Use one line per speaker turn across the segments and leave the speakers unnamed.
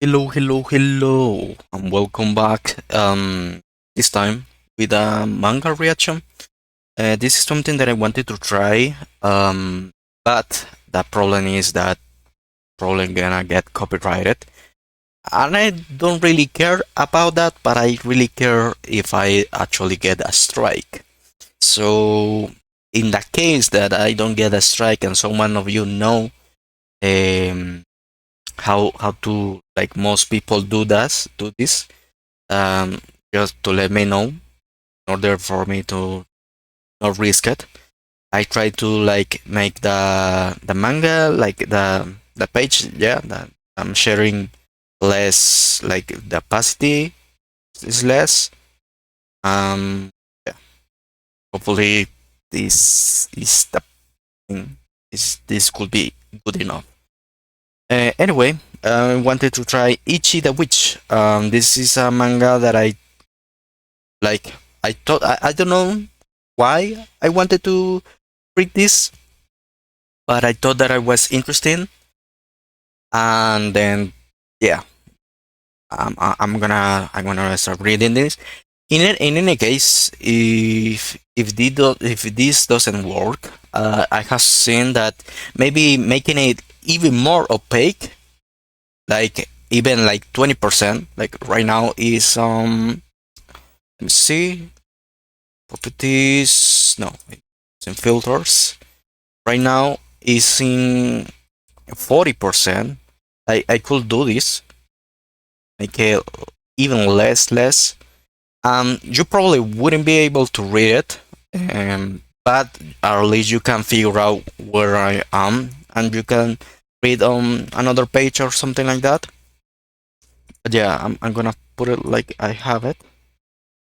Hello, and welcome back. This time with a manga reaction. This is something that I wanted to try, but the problem is that probably gonna get copyrighted, and I don't really care about that. But I really care if I actually get a strike. So, in the case that I don't get a strike, and someone of you know, um, how to like most people do this um, just to let me know in order for me to not risk it. I try to like make the manga like the page, yeah, that I'm sharing less, like the opacity is less. Yeah, hopefully this is the thing. This could be good enough. Anyway, I wanted to try Ichi the Witch. This is a manga that I like. I don't know why I wanted to read this, but I thought that I was interested, and then yeah, I'm gonna start reading this. In any case, if this doesn't work, I have seen that maybe making it even more opaque, like even like 20%, like right now is let me see, properties, no, it's in filters. Right now is in 40%. I could do this, make it even less. You probably wouldn't be able to read it, but at least you can figure out where I am, and you can read on another page or something like that. But yeah, I'm gonna put it like I have it.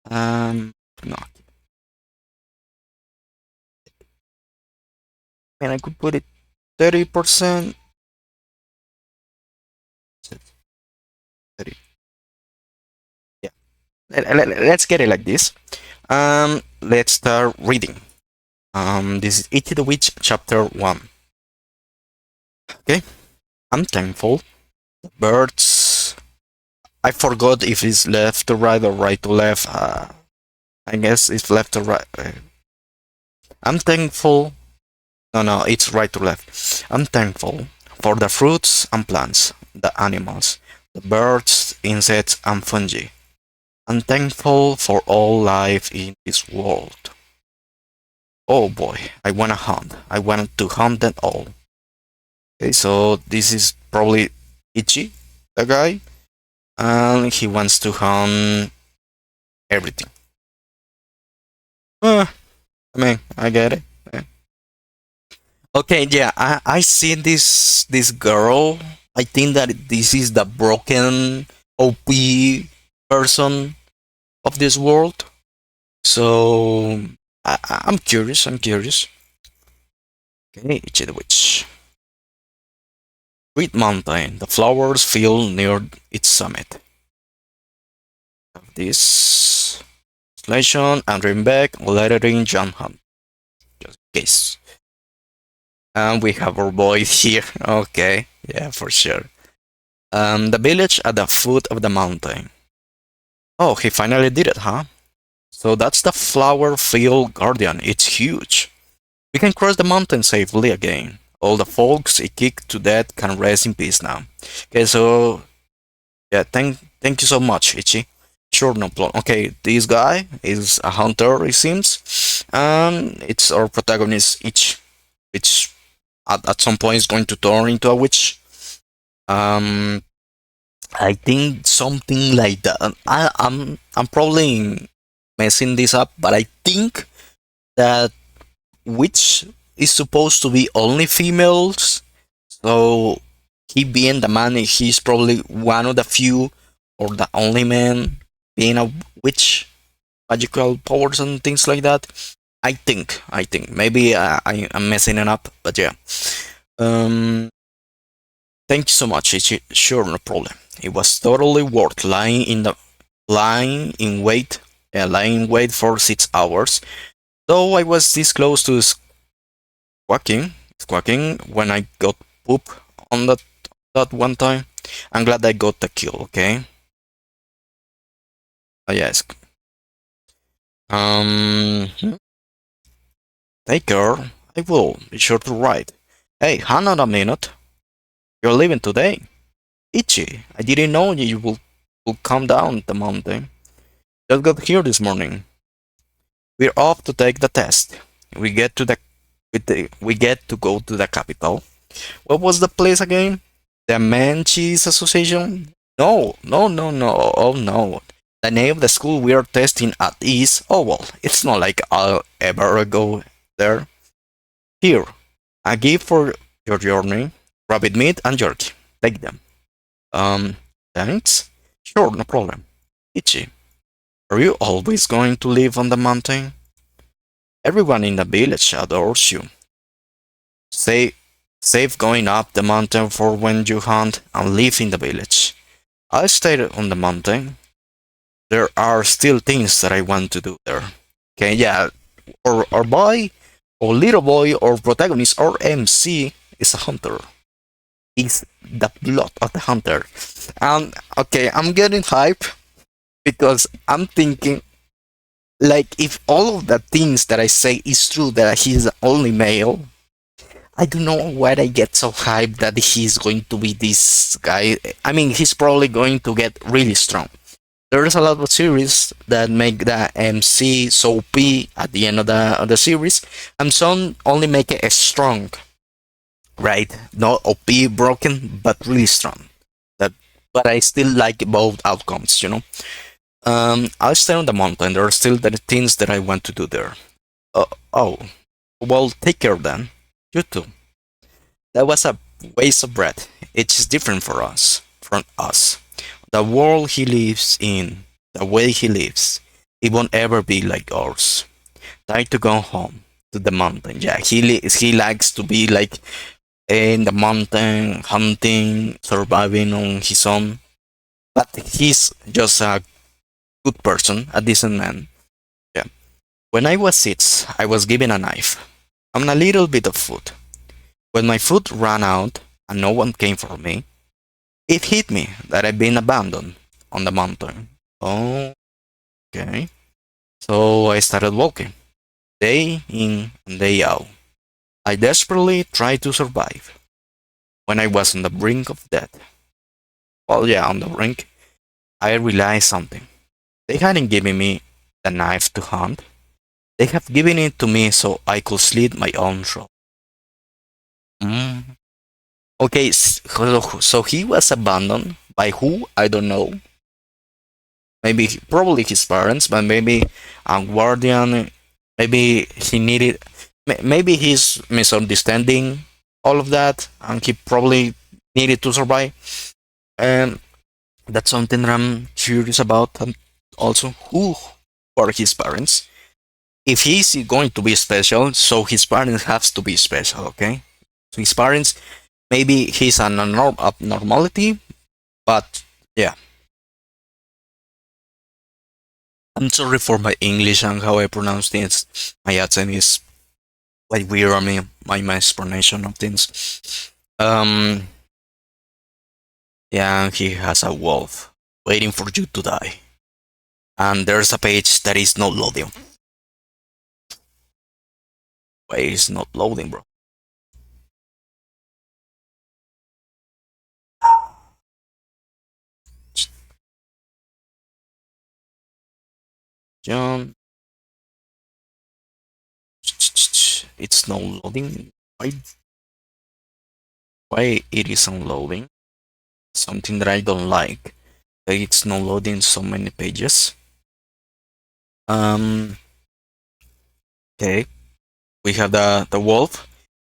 No, I mean I could put it 30%. 30. Yeah, let's get it like this. Let's start reading. This is Ichi the Witch, chapter 1. Okay, I'm thankful. The birds. I forgot if it's left to right or right to left. I guess it's left to right. I'm thankful. No, it's right to left. I'm thankful for the fruits and plants, the animals, the birds, insects, and fungi. I'm thankful for all life in this world. Oh boy, I wanna hunt. I want to hunt them all. Okay, so this is probably Ichi, the guy, and he wants to hunt everything. Uh, I mean, I get it. Yeah. Okay, yeah, I see this girl. I think that this is the broken OP person of this world. So I'm curious. I'm curious. Okay, Ichi the Witch. Sweet Mountain. The flowers feel near its summit. This translation and reading back lettering John Hunt. Just in case. And we have our boy here. Okay, yeah, for sure. The village at the foot of the mountain. Oh, he finally did it, huh? So that's the flower field guardian. It's huge. We can cross the mountain safely again. All the folks he kicked to death can rest in peace now. Okay, so yeah, thank you so much, Ichi. Sure, no problem. Okay, this guy is a hunter, it seems, and it's our protagonist, Ichi, which at some point is going to turn into a witch. Um, I think something like that. I'm probably messing this up, but I think that witch is supposed to be only females. So he being the man, he's probably one of the few or the only man being a witch, magical powers and things like that. I think maybe I'm messing it up, but yeah. Um, Thank you so much, Ichi. Sure, no problem. It was totally worth lying in wait, lying in wait for 6 hours. Though I was this close to squawking when I got poop on that one time. I'm glad I got the kill, okay? Oh, yes. Hmm. Take care. I will. Be sure to write. Hey, hang on a minute. You're leaving today. Ichi, I didn't know you will come down the mountain. Just got here this morning. We're off to take the test. We get to the we get to go to the capital. What was the place again? The Manchis Association? No, no, no, no. Oh no. The name of the school we are testing at is, oh well, it's not like I'll ever go there. Here, a gift for your journey. Rabbit meat and jerky. Take them. Um, thanks? Sure, no problem. Ichi, are you always going to live on the mountain? Everyone in the village adores you. Say, save going up the mountain for when you hunt and live in the village. I stayed on the mountain. There are still things that I want to do there. Okay, yeah, or boy, or little boy, or protagonist, or MC is a hunter. Is the blood of the hunter. And okay, I'm getting hype because I'm thinking, like, if all of the things that I say is true, that he's the only male, I don't know why I get so hyped that he's going to be this guy. I mean, he's probably going to get really strong. There's a lot of series that make the MC so OP at the end of the series, and some only make it strong, right? Not OP broken, but really strong. That, but I still like both outcomes, you know. I'll stay on the mountain. There are still the things that I want to do there. Oh, well, take care then. You too. That was a waste of breath. It is different for us, from us. The world he lives in, the way he lives, it won't ever be like ours. Time to go home to the mountain. Yeah, he likes to be like in the mountain, hunting, surviving on his own. But he's just a good person, a decent man. Yeah. When I was 6, I was given a knife and a little bit of food. When my food ran out and no one came for me, it hit me that I'd been abandoned on the mountain. Oh, okay. So I started walking, day in and day out. I desperately tried to survive. When I was on the brink of death, well, yeah, on the brink, I realized something. They hadn't given me the knife to hunt. They have given it to me so I could slit my own throat. Mm. Okay, so he was abandoned by who? I don't know. Maybe, probably his parents, but maybe a guardian. Maybe he needed. Maybe he's misunderstanding all of that, and he probably needed to survive. And that's something that I'm curious about. And also, who are his parents? If he's going to be special, so his parents has to be special. Okay, so his parents, maybe he's an abnormality, but yeah. I'm sorry for my English and how I pronounce things. My accent is quite weird on me, my explanation of things. Um, yeah, he has a wolf waiting for you to die. And there's a page that is not loading. Why is not loading, bro? John, it's not loading. Why it is unloading? Something that I don't like. That it's not loading so many pages. Um, okay, we have the wolf.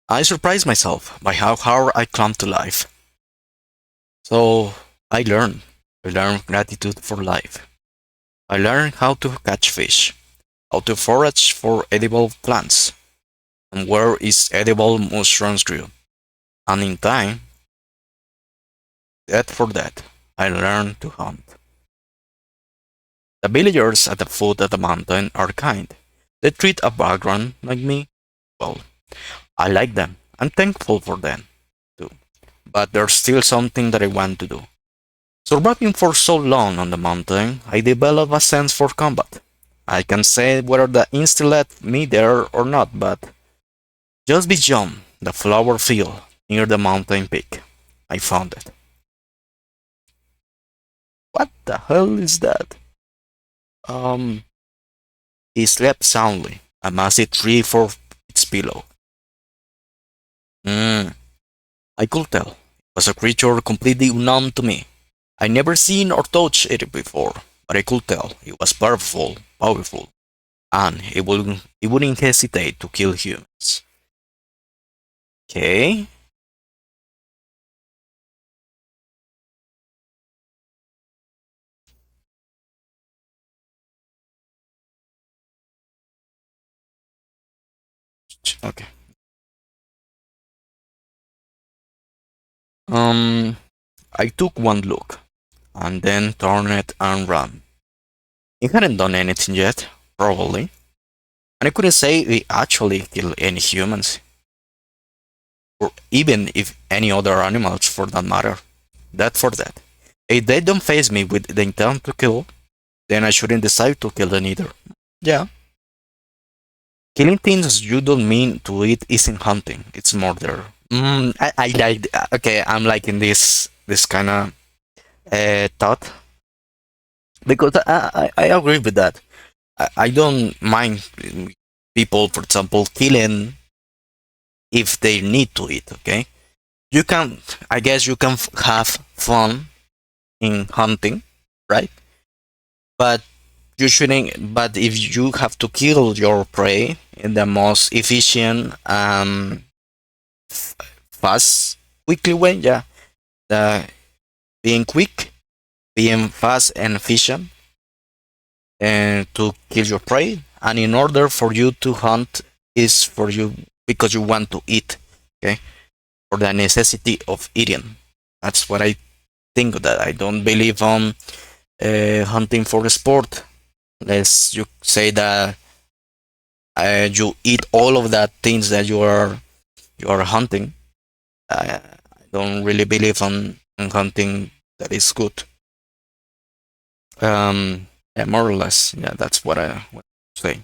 I surprised myself by how hard I clung to life. So I learned. I learned gratitude for life. I learned how to catch fish, how to forage for edible plants, and where is edible mushrooms grew. And in time, that for that, I learned to hunt. The villagers at the foot of the mountain are kind. They treat a vagrant like me well. I like them. I'm thankful for them too. But there's still something that I want to do. Surviving for so long on the mountain, I developed a sense for combat. I can say whether the instinct led me there or not, but just beyond the flower field near the mountain peak, I found it. What the hell is that? Um, he slept soundly, a massive tree for its pillow. Hmm, I could tell. It was a creature completely unknown to me. I never seen or touched it before, but I could tell it was powerful, and it wouldn't hesitate to kill humans. Okay. Okay. Um, I took one look, and then turned it and ran. It hadn't done anything yet, probably, and I couldn't say it actually killed any humans, or even if any other animals for that matter. That for that. If they don't face me with the intent to kill, then I shouldn't decide to kill them either. Yeah. Killing things you don't mean to eat isn't hunting, it's murder. I like. Okay, I'm liking this kind of thought because I agree with that. I don't mind people, for example, killing if they need to eat. Okay, you can. I guess you can have fun in hunting, right? But you shouldn't. But if you have to kill your prey in the most efficient, fast, quickly way, yeah, the being quick, being fast and efficient, and to kill your prey. And in order for you to hunt is for you because you want to eat, okay, for the necessity of eating. That's what I think of that. I don't believe on hunting for the sport. Let's you say that you eat all of that things that you are hunting. I don't really believe on hunting that is good. Yeah, more or less. Yeah, that's what I would say.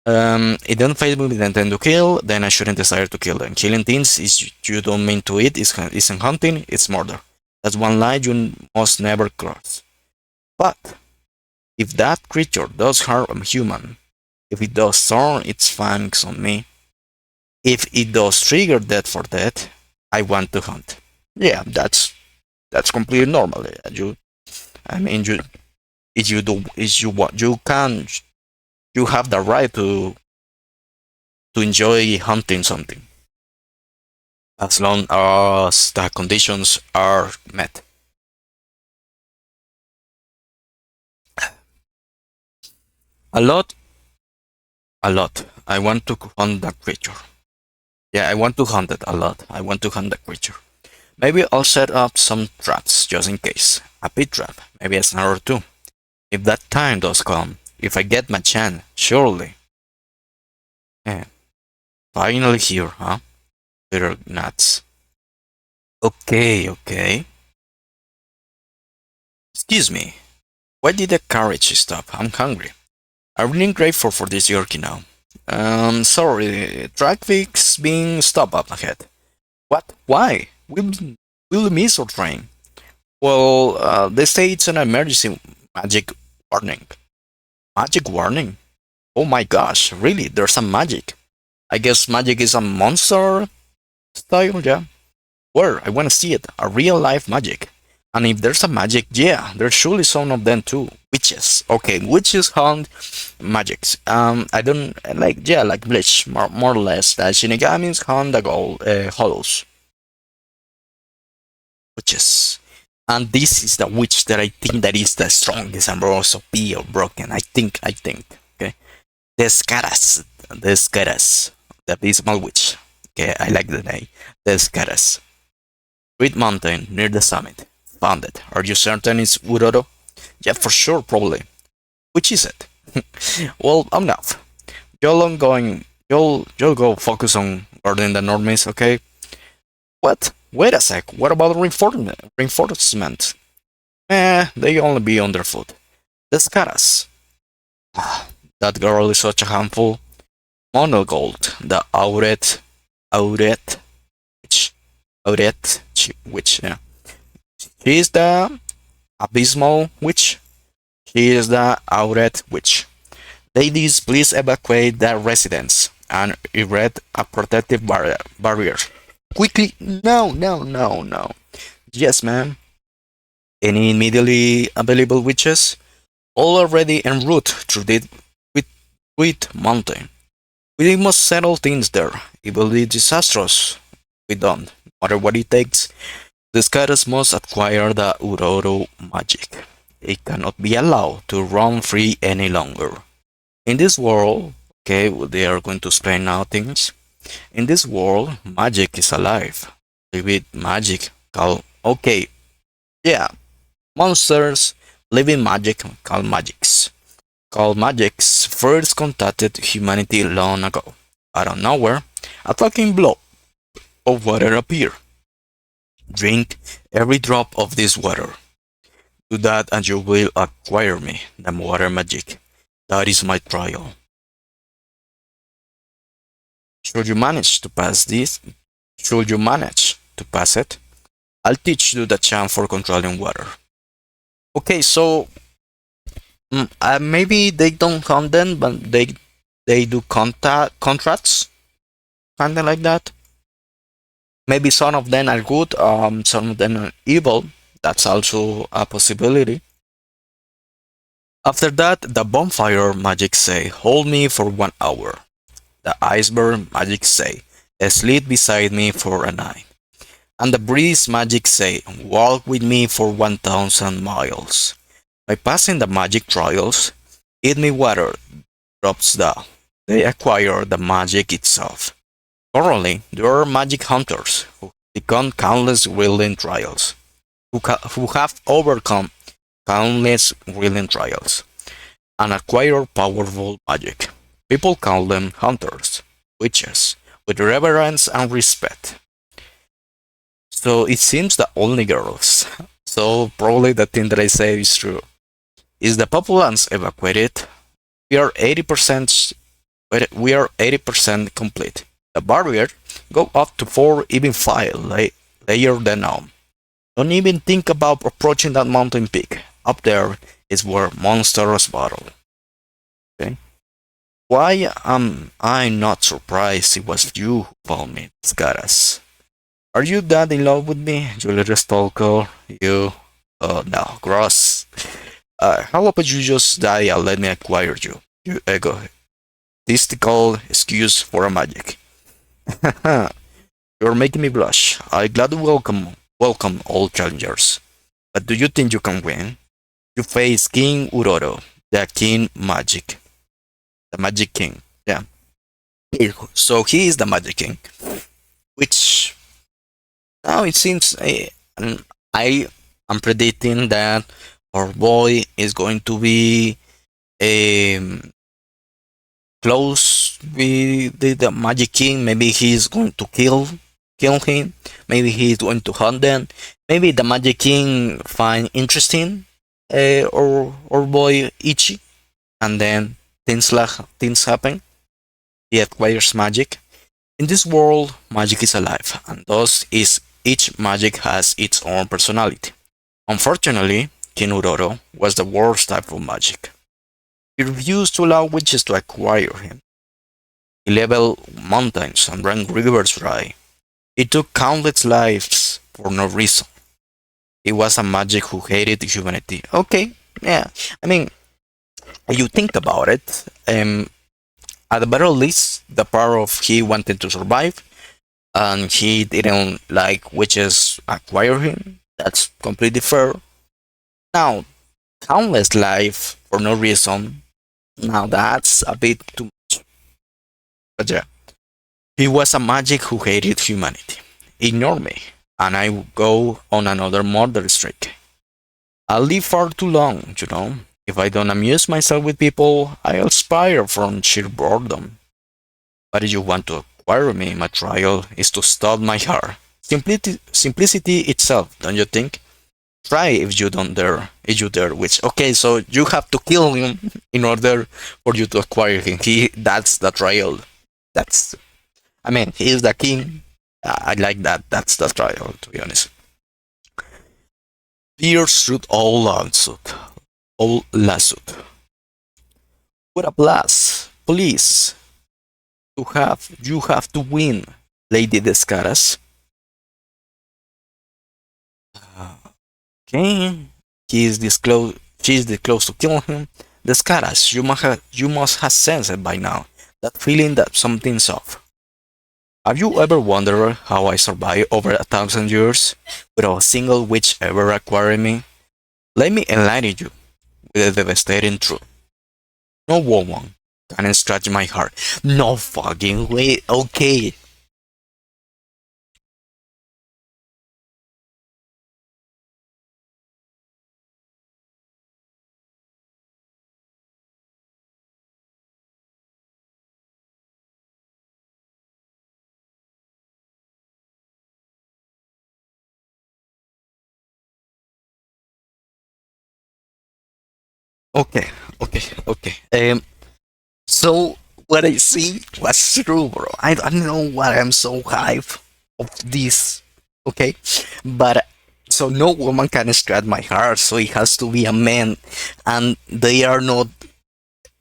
It don't phase me with the intent to kill, then I shouldn't desire to kill them. Killing things is you don't mean to eat, isn't hunting, it's murder. That's one line you must never cross. But if that creature does harm a human, if it does turn its fangs on me, if it does trigger death for death, I want to hunt. Yeah, that's completely normal. I mean, if you do, is you what you can, you have the right to enjoy hunting something as long as the conditions are met. A lot, a lot. I want to hunt that creature. Yeah, I want to hunt it a lot. I want to hunt that creature. Maybe I'll set up some traps just in case. A pit trap, maybe a snare or two. If that time does come, if I get my chance, surely. Yeah, finally here, huh? Little nuts. Okay, okay. Excuse me. Why did the carriage stop? I'm hungry. I'm really grateful for this Yorkie now. Sorry, traffic's being stopped up ahead. What? Why? Will miss our train. Well, they say it's an emergency magic warning. Magic warning? Oh my gosh, really? There's some magic. I guess magic is a monster style, yeah. Where? I wanna see it. A real life magic. And if there's a magic, yeah, there's surely some of them too. Witches. Okay, witches hunt magics. I don't like, yeah, like Bleach, more or less. The Shinigamis hunt the gold, hollows. Witches. And this is the witch that I think that is the strongest and also be or broken. I think. Okay. Descaras. The abysmal witch. Okay, I like the name. Descaras. Great mountain near the summit. Found it. Are you certain it's Uroro? Yeah, for sure, probably. Which is it? Well, enough. You'll go focus on guarding the normies, okay? What? Wait a sec. What about reinforcement? Reinforcement. they only be underfoot. The Scaras. That girl is such a handful. Monogold, the Auret, which, yeah. She is the Abysmal Witch. She is the Auret Witch. Ladies, please evacuate the residence and erect a protective barrier. Quickly, no, no, no, no. Yes, ma'am. Any immediately available witches? All already en route through the with mountain. We must settle things there. It will be disastrous. We don't. No matter what it takes, the Scaras must acquire the Uroro magic. It cannot be allowed to run free any longer. In this world, okay, they are going to explain now things. In this world, magic is alive. Live with magic. Call, okay, yeah, monsters, living magic, called magics. Called magics first contacted humanity long ago. Out of nowhere, a talking blob of water appeared. Drink every drop of this water. Do that and you will acquire me, the water magic. That is my trial. Should you manage to pass this, should you manage to pass it, I'll teach you the charm for controlling water. Okay, so maybe they don't hunt them, but they do contracts, something like that. Maybe some of them are good, some of them are evil. That's also a possibility. After that, the bonfire magic say, hold me for 1 hour. The iceberg magic say, sleep beside me for a night. And the breeze magic say, walk with me for 1,000 miles. By passing the magic trials, eat me water drops down. They acquire the magic itself. Currently, there are magic hunters who become countless wielding trials, who have overcome countless wielding trials, and acquire powerful magic. People call them hunters, witches, with reverence and respect. So it seems that only girls. So probably the thing that I say is true. Is the populace evacuated? We are 80%. We are 80% complete. The barrier go up to 4, even 5 layer than now. Don't even think about approaching that mountain peak. Up there is where monsters battle. Okay. Why am I not surprised it was you who found me, Scaras? Are you that in love with me, you little stalker? You? Oh no, gross. How about you just die and let me acquire you? You egotistical excuse for a magic. You're making me blush. I gladly welcome all challengers. But do you think you can win? You face King Uroro, the King Magic. The Magic King. Yeah. So he is the Magic King. Which now it seems I am predicting that our boy is going to be um, close with the Magic King. Maybe he's going to kill him. Maybe he's going to hunt them. Maybe the Magic King find interesting or boy Ichi, and then things happen. He acquires magic. In this world, magic is alive, and thus is each magic has its own personality. Unfortunately, King Uroro was the worst type of magic. He refused to allow witches to acquire him. He leveled mountains and ran rivers dry. He took countless lives for no reason. He was a magic who hated humanity. Okay, yeah. I mean, you think about it, at the very least, the part of he wanted to survive, and he didn't like witches acquire him. That's completely fair. Now, countless life for no reason. Now that's a bit too much. But yeah, he was a magic who hated humanity. Ignore me, and I will go on another murder streak. I live far too long, you know. If I don't amuse myself with people, I expire from sheer boredom. But if you want to acquire me, my trial is to stop my heart. Simplicity itself, don't you think? Try if you don't dare. If you dare, which okay, so you have to kill him in order for you to acquire him. That's the trial. That's I mean, he is the king. I like that. That's the trial, to be honest. Pierce shoot all lawsuit. All lawsuit. What a blast! Please, you have to win, Lady Descaras. Okay, he is this close. She is this close to kill him. Descaras, you must have sensed it by now. That feeling that something's off. Have you ever wondered how I survived over 1,000 years without a single witch ever acquiring me? Let me enlighten you with the devastating truth. No woman can scratch my heart. No fucking way. Okay. Okay. Okay. Okay. So what I see was true, bro. I don't know why I'm so hype of this. Okay, but so no woman can scratch my heart. So it has to be a man, and they are not.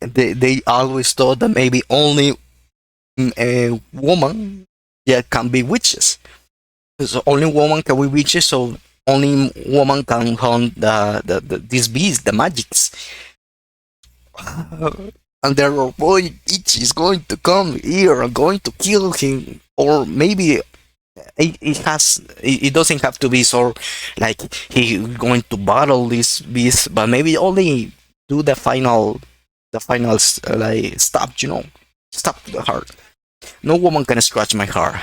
They always thought that maybe only a woman, yeah, can be witches. So only woman can be witches. So only woman can hunt these beasts, the magics. And their boy Ichi is going to come here and going to kill him, or maybe it doesn't have to be so like he going to battle this beast, but maybe only do the final like stab to the heart. No woman can scratch my heart.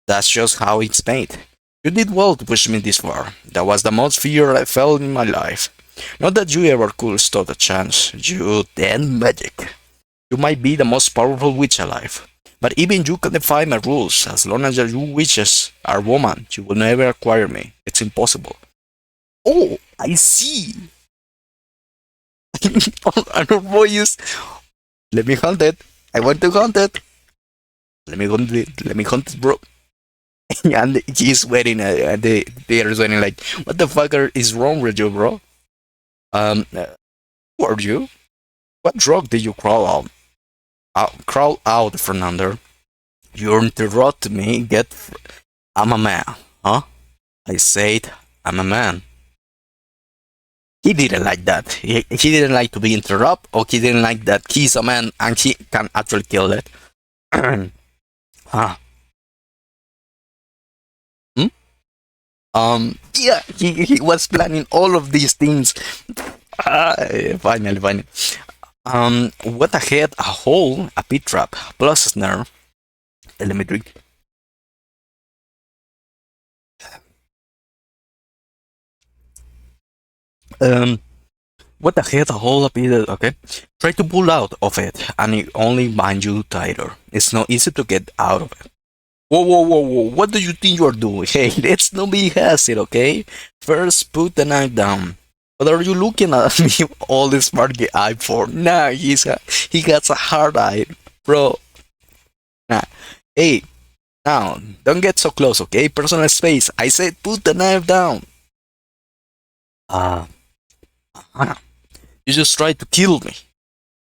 That's just how it's made. You did well to push me this far. That was the most fear I felt in my life. Not that you ever could stop a chance. You then magic. You might be the most powerful witch alive. But even you can defy my rules. As long as you witches are woman, you will never acquire me. It's impossible. Oh, I see. Another voice. Let me hunt it. I want to hunt it. Let me hunt it. Let me hunt it, bro. And he's waiting. They are waiting like, what the fuck is wrong with you, bro? Who are you? What drug did you crawl out from under? You interrupt me. I'm a man, huh? I said I'm a man. He didn't like that. He didn't like to be interrupted, or he didn't like that he's a man and he can actually kill it. Huh? Hmm? Yeah, he was planning all of these things. Ah, finally. What a head, a hole, a pit trap, plus a snare. Let me drink. Um, what the hell, a hole, a pit, okay? Try to pull out of it, and it only binds you tighter. It's not easy to get out of it. Whoa, what do you think you're doing? Hey, let's not be hasty, okay? First, put the knife down. What are you looking at me all this sparky eye for? Nah, he has a hard eye, bro. Nah. Hey, now, don't get so close, okay? Personal space. I said put the knife down. Ah, you just tried to kill me.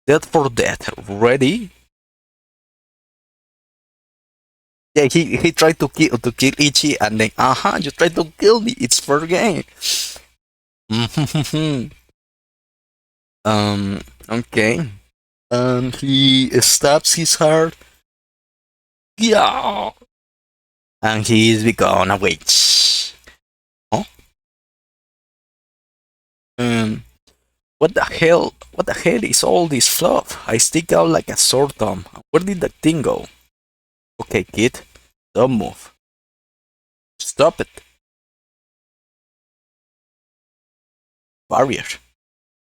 Death for death. Ready? Yeah, he tried to kill Ichi and then you tried to kill me. It's fair game. Okay. He stabs his heart. Yeah. And he's become a witch. Huh? Um, what the hell? What the hell is all this fluff? I stick out like a sore thumb. Where did that thing go? Okay, kid. Don't move. Stop it. Barrier.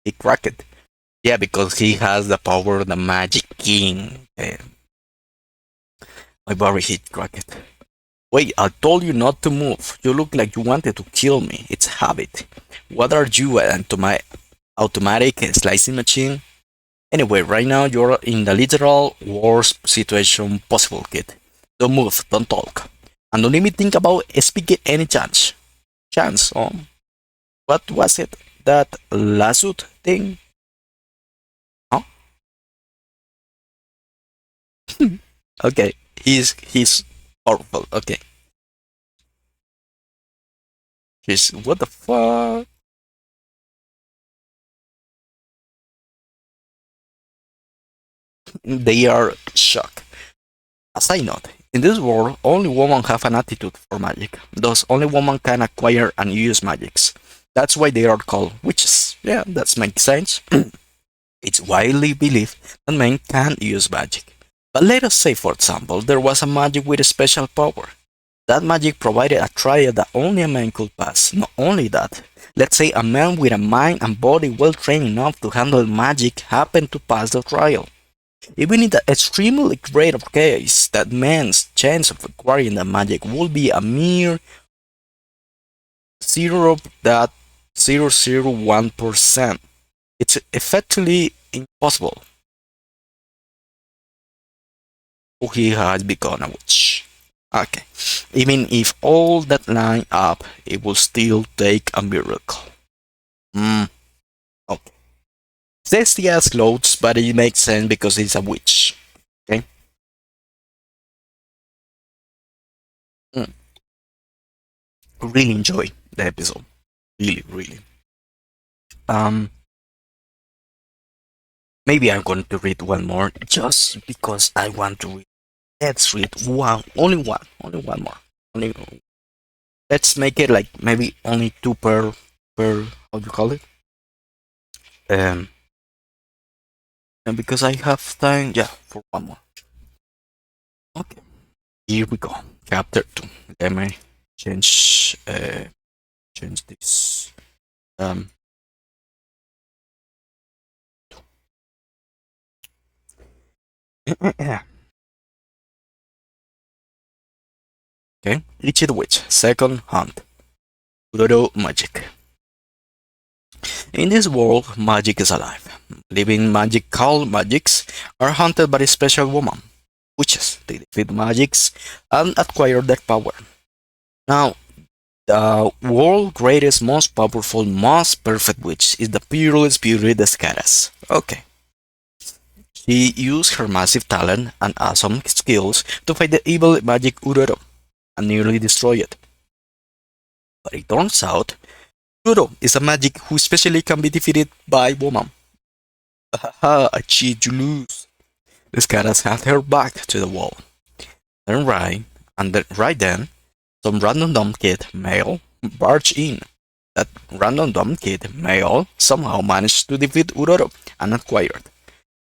He cracked it. Yeah, because he has the power of the Magic King. My barrier, he cracked it. Wait, I told you not to move. You look like you wanted to kill me. It's habit. What are you, an automatic slicing machine? Anyway, right now you're in the literal worst situation possible, kid. Don't move, don't talk. And don't even think about speaking any chance. Chance, what was it? That lawsuit thing? Huh? Okay, he's horrible. Okay, he's what the fuck? They are shocked. As I note, in this world, only women have an attitude for magic. Thus, only women can acquire and use magics. That's why they are called witches. Yeah, that makes sense. It's widely believed that men can use magic. But let us say, for example, there was a magic with a special power. That magic provided a trial that only a man could pass. Not only that, let's say a man with a mind and body well trained enough to handle magic happened to pass the trial. Even in the extremely rare case, that man's chance of acquiring the magic would be a mere 0.001%. It's effectively impossible. He has become a witch. Okay. Even if all that line up, it will still take a miracle. Hmm. Okay. Says he has clothes, but it makes sense because he's a witch. Okay. Hmm. Really enjoy the episode. Really, really. Um. Maybe I'm going to read one more just because I want to read. Let's read one, only one more. Only, let's make it like maybe only two per how do you call it? Um, and because I have time, yeah, for one more. Okay, here we go. Chapter 2. Let me change change this. Um, yeah. Okay, Ichi the Witch. Second hunt. Uroro magic. In this world, magic is alive. Living magic called magics are hunted by a special woman, witches. They defeat magics and acquire their power. Now, the world's greatest, most powerful, most perfect witch is the peerless beauty Descaras. Okay. She used her massive talent and awesome skills to fight the evil magic Uroro and nearly destroy it. But it turns out, Uroro is a magic who especially can be defeated by woman. Haha, I cheat, you lose. Descaras had her back to the wall. Right then, some random dumb kid, male, barged in. That random dumb kid, male, somehow managed to defeat Uroro and acquire it.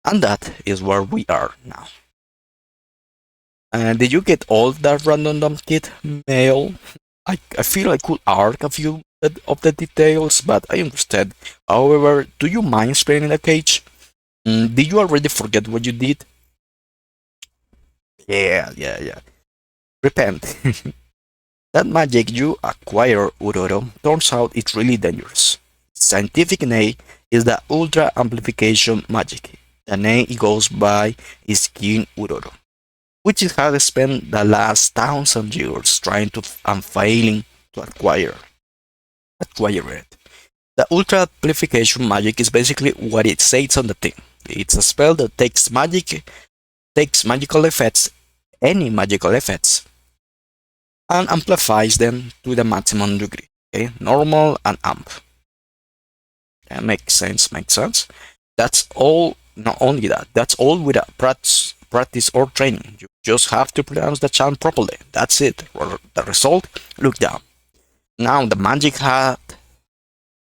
And that is where we are now. Did you get all that random dumb kid, male? I feel I could arc a few of the details, but I understand. However, do you mind explaining the cage? Did you already forget what you did? Yeah. Repent. That magic you acquire, Uroro, turns out it's really dangerous. Scientific name is the Ultra Amplification Magic. The name it goes by is King Uroro, which it has spent the last 1,000 years trying to and failing to acquire it. The Ultra Amplification Magic is basically what it says on the tin. It's a spell that takes magical effects, any magical effects, and amplifies them to the maximum degree. Okay, normal and amp. Yeah, makes sense. That's all. Not only that, that's all without practice or training. You just have to pronounce the chant properly. That's it. The result, look down. Now the magic hat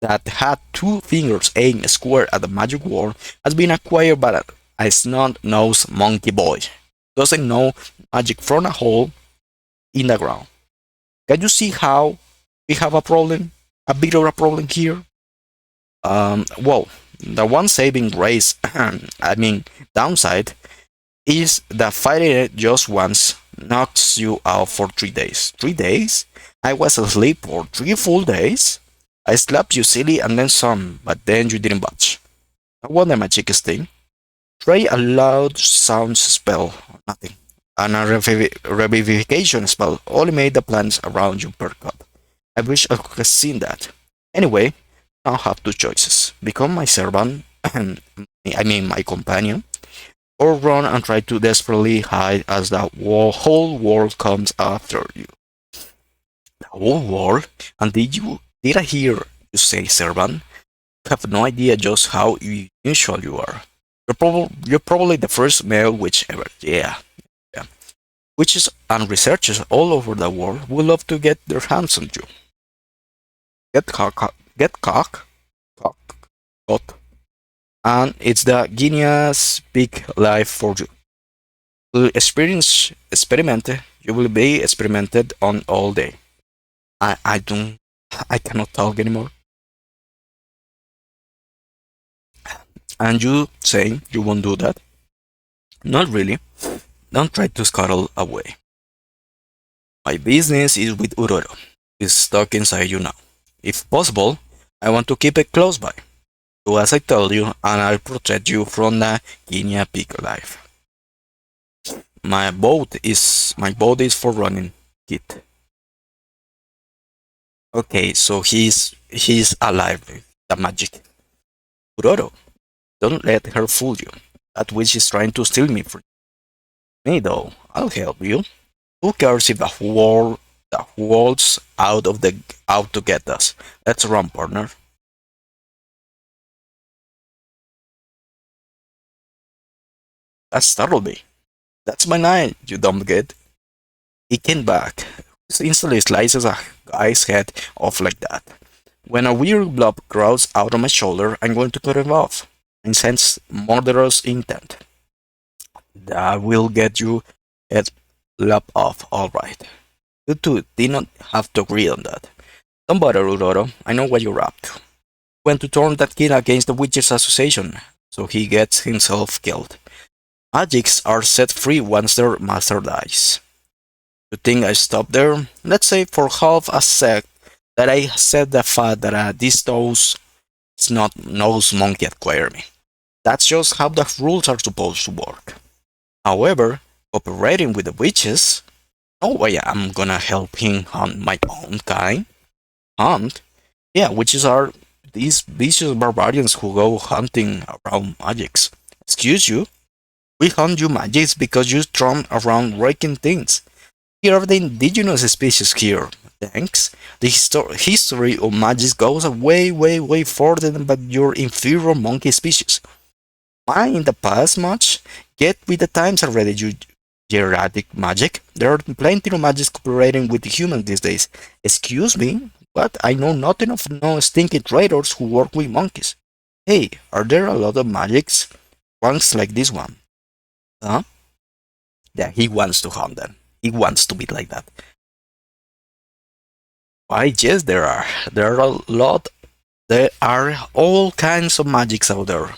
that had two fingers aimed square at the magic wall has been acquired by a snot-nosed monkey boy. Doesn't know magic from a hole in the ground. Can you see how we have a problem? A bit of a problem here? Well, the one saving grace, I mean, downside, is that fighting it just once knocks you out for 3 days. 3 days? I was asleep for 3 full days. I slapped you silly and then some, but then you didn't budge. I want the magic thing. Try a loud sound spell, nothing. And a revivification spell only made the plants around you perk up. I wish I could have seen that. Anyway, now I have two choices. Become my servant, and I mean my companion, or run and try to desperately hide as the whole world comes after you. The whole world? And did I hear you say servant? You have no idea just how unusual you are. You're probably the first male witch ever. Yeah, yeah. Witches and researchers all over the world would love to get their hands on you. Get caught, and it's the genius big life for you. Experiment. You will be experimented on all day. I don't, I cannot talk anymore. And you say you won't do that? Not really. Don't try to scuttle away. My business is with Uroro. It's stuck inside you now. If possible, I want to keep it close by. Do as I tell you, and I'll protect you from the guinea pig life. My boat is for running, Kit. Okay, so he's alive with the magic. Uroro, don't let her fool you. That witch is trying to steal me from me though. I'll help you. Who cares if the world's out to get us? Let's run, partner. That startled me. That's my nine, you dumb kid. He came back. He instantly slices a guy's head off like that. When a weird blob grows out of my shoulder, I'm going to cut it off. And sense murderous intent. That will get you head lopped off, alright. You two did not have to agree on that. Don't bother, Aurora. I know what you're up to. Went to turn that kid against the Witches Association, so he gets himself killed. Magics are set free once their master dies. You think I stop there? Let's say for half a sec that I said the fact that this nose monkey acquired me. That's just how the rules are supposed to work. However, cooperating with the witches, no way I'm gonna help him hunt my own kind. Hunt? Yeah, witches are these vicious barbarians who go hunting around magics. Excuse you? We hunt you magics because you throw around wrecking things. We are the indigenous species here. Thanks. The history of magic goes way, way, way further than but your inferior monkey species. Mine in the past much? Get with the times already, you geriatric magic. There are plenty of magics cooperating with humans these days. Excuse me, but I know nothing of no stinking traders who work with monkeys. Hey, are there a lot of magics? Ones like this one. Huh? Yeah, he wants to hunt them. He wants to be like that. Why, yes, there are. There are a lot. There are all kinds of magics out there.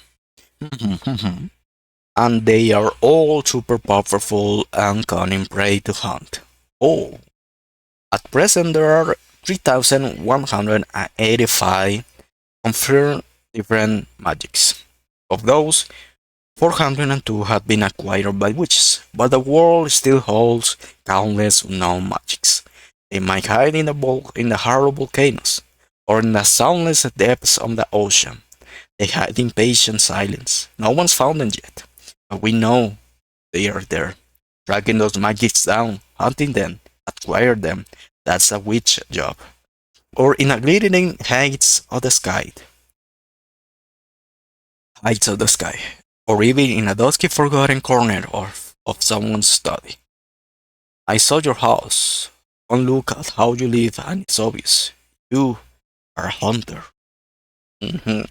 And they are all super powerful and cunning prey to hunt. Oh, at present there are 3,185 confirmed different magics. Of those, 402 have been acquired by witches, but the world still holds countless unknown magics. They might hide in the heart of volcanoes, or in the soundless depths of the ocean. They hide in patient silence. No one's found them yet, but we know they are there. Tracking those magics down, hunting them, acquire them, that's a witch job. Or in a glittering heights of the sky, or even in a dusky forgotten corner of someone's study. I saw your house. One look at how you live and it's obvious. You are a hunter. Mhm.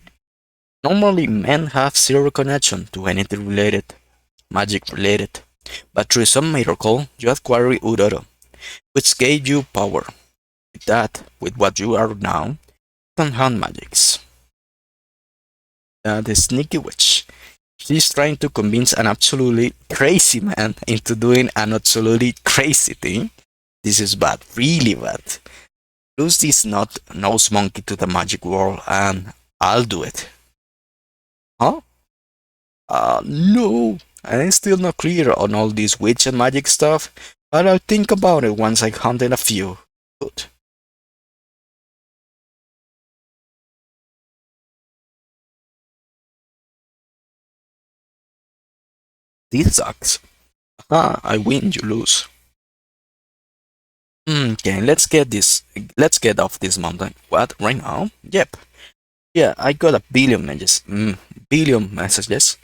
Normally men have zero connection to anything related, magic related, but through some miracle you acquired Uroro, which gave you power. With that, with what you are now, you can hunt magics. The sneaky witch. She's trying to convince an absolutely crazy man into doing an absolutely crazy thing. This is bad, really bad. Lose this not nose monkey to the magic world and I'll do it. Huh? No. I'm still not clear on all this witch and magic stuff, but I'll think about it once I hunted a few. Good. This sucks. Ah, I win, you lose. Okay, let's get off this mountain. What, right now? Yep. Yeah, I got a billion messages. Billion messages.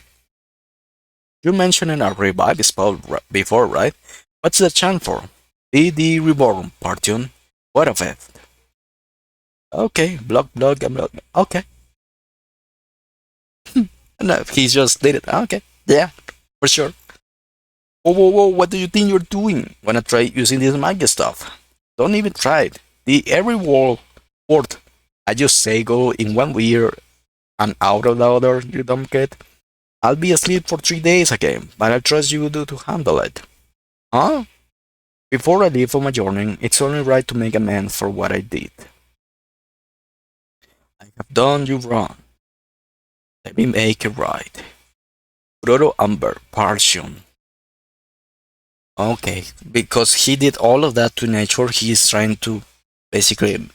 You mentioned a revive spell before, right? What's the chant for? Be the reborn, Partune. What of it? Okay, block, and block. Okay. No, he just did it. Okay, yeah, for sure. Whoa, what do you think you're doing? Wanna try using this Manga stuff? Don't even try it. The every word I just say go in one ear and out of the other, you dumb kid. I'll be asleep for 3 days again, but I trust you to handle it. Huh? Before I leave on my journey, it's only right to make amends for what I did. I have done you wrong. Let me make it right. Proto Amber, Parsion. Okay, because he did all of that to nature, he is trying to basically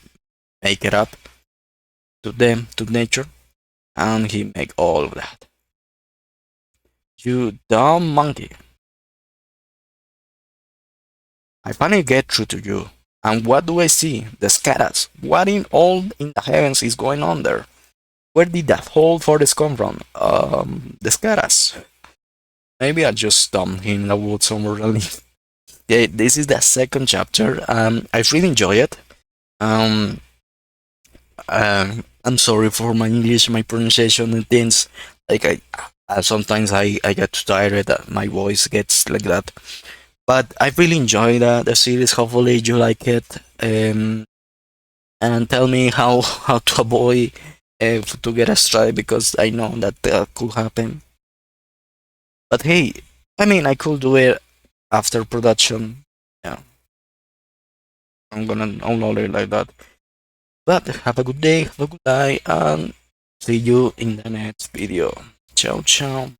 make it up to them, to nature, and he make all of that. You dumb monkey. I finally get through to you. And what do I see? The scaras. What in all in the heavens is going on there? Where did that whole forest come from? The scaras. Maybe I just dumped him in the woods somewhere and leave. Yeah, this is the second chapter. I really enjoy it. Um, I'm sorry for my English, my pronunciation and things. Like sometimes I get too tired. My voice gets like that. But I really enjoy the series. Hopefully you like it. And tell me how how to avoid to get a strike because I know that could happen. But hey, I mean I could do it after production. Yeah, I'm gonna download it like that. But have a good day, have a good night, and see you in the next video. Ciao, ciao.